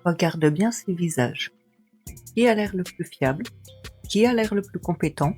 Regarde bien ces visages. Qui a l'air le plus fiable? Qui a l'air le plus compétent?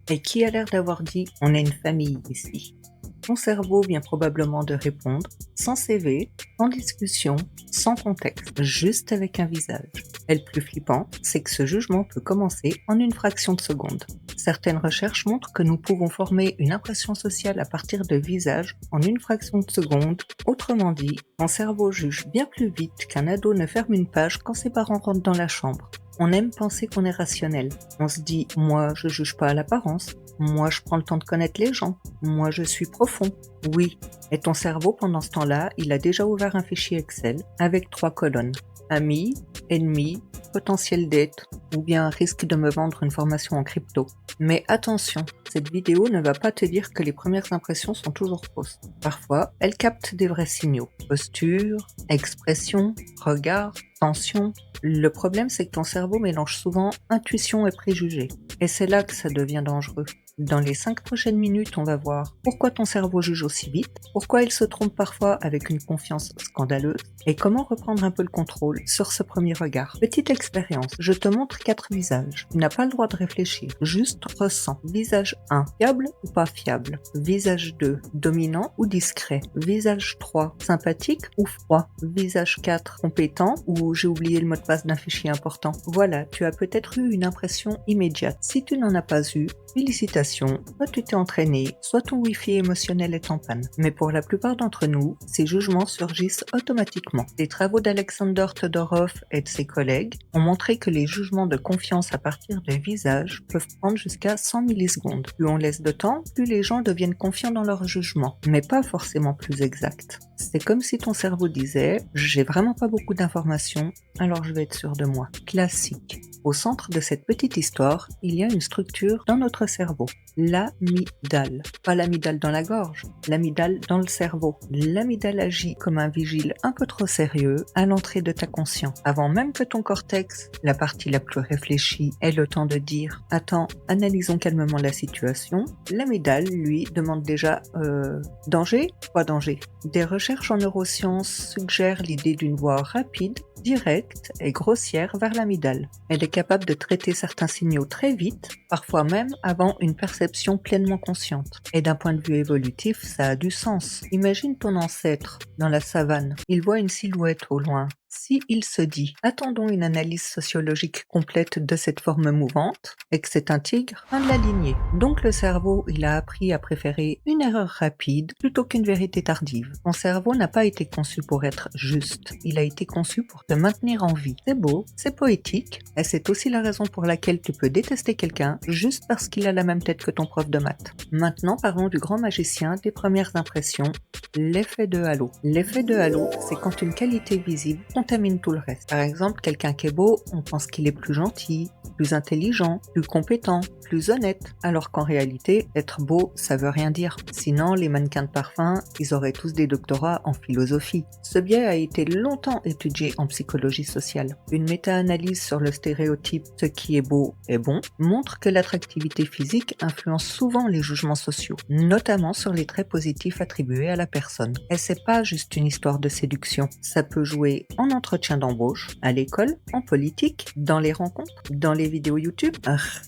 Et qui a l'air d'avoir dit « on est une famille ici ». Ton cerveau vient probablement de répondre, sans CV, sans discussion, sans contexte, juste avec un visage. Et le plus flippant, c'est que ce jugement peut commencer en une fraction de seconde. Certaines recherches montrent que nous pouvons former une impression sociale à partir de visages en une fraction de seconde. Autrement dit, ton cerveau juge bien plus vite qu'un ado ne ferme une page quand ses parents rentrent dans la chambre. On aime penser qu'on est rationnel. On se dit « moi, je juge pas à l'apparence ». Moi, je prends le temps de connaître les gens. Moi, je suis profond. Oui. Et ton cerveau, pendant ce temps-là, il a déjà ouvert un fichier Excel avec 3 colonnes. Amis, ennemis, potentiel dette, ou bien risque de me vendre une formation en crypto. Mais attention, cette vidéo ne va pas te dire que les premières impressions sont toujours fausses. Parfois, elle capte des vrais signaux. Posture, expression, regard, tension. Le problème, c'est que ton cerveau mélange souvent intuition et préjugés. Et c'est là que ça devient dangereux. Dans les 5 prochaines minutes, on va voir pourquoi ton cerveau juge aussi vite, pourquoi il se trompe parfois avec une confiance scandaleuse, et comment reprendre un peu le contrôle sur ce premier regard. Petite expérience, je te montre 4 visages. Tu n'as pas le droit de réfléchir, juste ressens. Visage 1, fiable ou pas fiable. Visage 2, dominant ou discret. Visage 3, sympathique ou froid. Visage 4, compétent ou j'ai oublié le mot de passe d'un fichier important. Voilà, tu as peut-être eu une impression immédiate. Si tu n'en as pas eu, félicitations, soit tu t'es entraîné, soit ton Wi-Fi émotionnel est en panne. Mais pour la plupart d'entre nous, ces jugements surgissent automatiquement. Les travaux d'Alexander Todorov et de ses collègues ont montré que les jugements de confiance à partir de visages peuvent prendre jusqu'à 100 millisecondes. Plus on laisse de temps, plus les gens deviennent confiants dans leur jugement, mais pas forcément plus exact. C'est comme si ton cerveau disait « j'ai vraiment pas beaucoup d'informations, alors je vais être sûr de moi ». Classique. Au centre de cette petite histoire, il y a une structure dans notre cerveau, l'amygdale. Pas l'amygdale dans la gorge, l'amygdale dans le cerveau. L'amygdale agit comme un vigile un peu trop sérieux à l'entrée de ta conscience. Avant même que ton cortex, la partie la plus réfléchie, ait le temps de dire « attends, analysons calmement la situation », l'amygdale, lui, demande déjà « danger ? Pas danger ». Des recherches en neurosciences suggèrent l'idée d'une voie rapide, directe et grossière vers l'amygdale. Elle est capable de traiter certains signaux très vite, parfois même avant une perception pleinement consciente. Et d'un point de vue évolutif, ça a du sens. Imagine ton ancêtre dans la savane. Il voit une silhouette au loin. Si il se dit « attendons une analyse sociologique complète de cette forme mouvante » et que c'est un tigre, fin de la lignée. Donc le cerveau, il a appris à préférer une erreur rapide plutôt qu'une vérité tardive. Ton cerveau n'a pas été conçu pour être juste, il a été conçu pour te maintenir en vie. C'est beau, c'est poétique, et c'est aussi la raison pour laquelle tu peux détester quelqu'un juste parce qu'il a la même tête que ton prof de maths. Maintenant, parlons du grand magicien des premières impressions, l'effet de halo. L'effet de halo, c'est quand une qualité visible contamine tout le reste. Par exemple, quelqu'un qui est beau, on pense qu'il est plus gentil, plus intelligent, plus compétent, plus honnête, alors qu'en réalité, être beau, ça veut rien dire. Sinon, les mannequins de parfum, ils auraient tous des doctorats en philosophie. Ce biais a été longtemps étudié en psychologie sociale. Une méta-analyse sur le stéréotype « ce qui est beau est bon » montre que l'attractivité physique influence souvent les jugements sociaux, notamment sur les traits positifs attribués à la personne. Et c'est pas juste une histoire de séduction, ça peut jouer en entretien d'embauche, à l'école, en politique, dans les rencontres, dans les vidéos YouTube,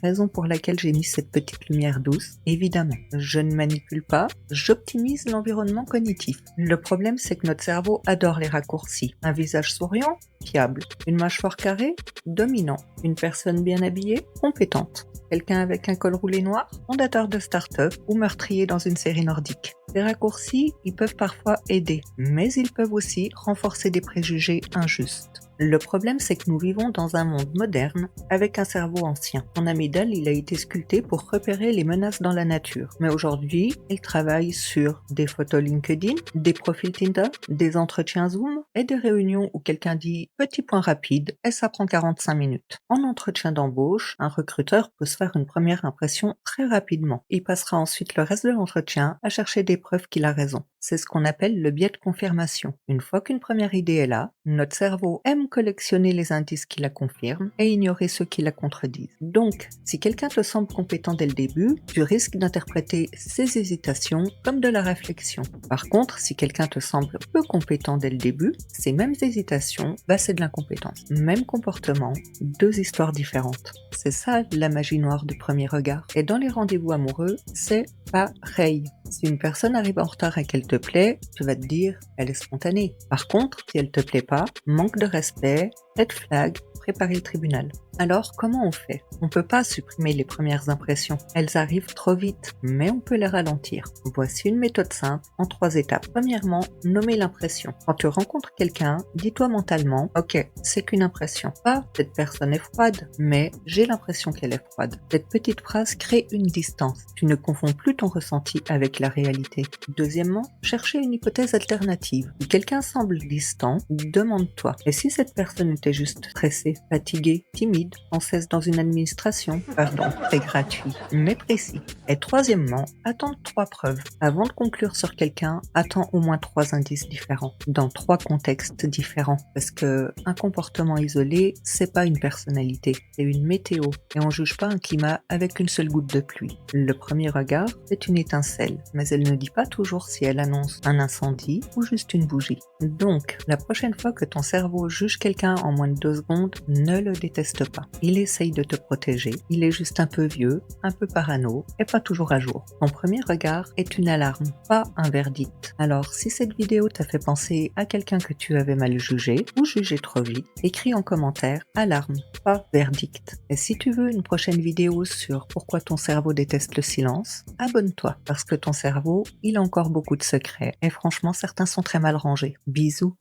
raison pour laquelle j'ai mis cette petite lumière douce. Évidemment, je ne manipule pas, j'optimise l'environnement cognitif. Le problème, c'est que notre cerveau adore les raccourcis. Un visage souriant, fiable. Une mâchoire carrée, dominant. Une personne bien habillée, compétente. Quelqu'un avec un col roulé noir, fondateur de start-up ou meurtrier dans une série nordique. Les raccourcis, ils peuvent parfois aider, mais ils peuvent aussi renforcer des préjugés injustes. Le problème, c'est que nous vivons dans un monde moderne avec un cerveau ancien. Ton amygdale, il a été sculpté pour repérer les menaces dans la nature. Mais aujourd'hui, il travaille sur des photos LinkedIn, des profils Tinder, des entretiens Zoom et des réunions où quelqu'un dit « petit point rapide » et ça prend 45 minutes. En entretien d'embauche, un recruteur peut se faire une première impression très rapidement. Il passera ensuite le reste de l'entretien à chercher des preuves qu'il a raison. C'est ce qu'on appelle le biais de confirmation. Une fois qu'une première idée est là, notre cerveau aime collectionner les indices qui la confirment et ignorer ceux qui la contredisent. Donc, si quelqu'un te semble compétent dès le début, tu risques d'interpréter ses hésitations comme de la réflexion. Par contre, si quelqu'un te semble peu compétent dès le début, ces mêmes hésitations, c'est de l'incompétence. Même comportement, deux histoires différentes. C'est ça la magie noire du premier regard. Et dans les rendez-vous amoureux, c'est pareil. Si une personne arrive en retard et qu'elle te plaît, tu vas te dire, elle est spontanée. Par contre, si elle te plaît pas, manque de respect, red flag, préparer le tribunal. Alors, comment on fait? On peut pas supprimer les premières impressions. Elles arrivent trop vite, mais on peut les ralentir. Voici une méthode simple en 3 étapes. Premièrement, nommer l'impression. Quand tu rencontres quelqu'un, dis-toi mentalement, ok, c'est qu'une impression. Pas, cette personne est froide, mais j'ai l'impression qu'elle est froide. Cette petite phrase crée une distance. Tu ne confonds plus ton ressenti avec la réalité. Deuxièmement, chercher une hypothèse alternative. Si quelqu'un semble distant, demande-toi, et si cette personne était juste stressée, fatiguée, timide, en cesse dans une administration, pardon, c'est gratuit, mais précis. Et troisièmement, attends 3 preuves. Avant de conclure sur quelqu'un, attends au moins 3 indices différents, dans 3 contextes différents, parce que un comportement isolé, c'est pas une personnalité, c'est une météo, et on juge pas un climat avec une seule goutte de pluie. Le premier regard, c'est une étincelle, mais elle ne dit pas toujours si elle annonce un incendie ou juste une bougie. Donc, la prochaine fois que ton cerveau juge quelqu'un en moins de 2 secondes, ne le déteste pas. Il essaye de te protéger, il est juste un peu vieux, un peu parano et pas toujours à jour. Ton premier regard est une alarme, pas un verdict. Alors si cette vidéo t'a fait penser à quelqu'un que tu avais mal jugé ou jugé trop vite, écris en commentaire alarme, pas verdict. Et si tu veux une prochaine vidéo sur pourquoi ton cerveau déteste le silence, abonne-toi parce que ton cerveau, il a encore beaucoup de secrets et franchement certains sont très mal rangés. Bisous.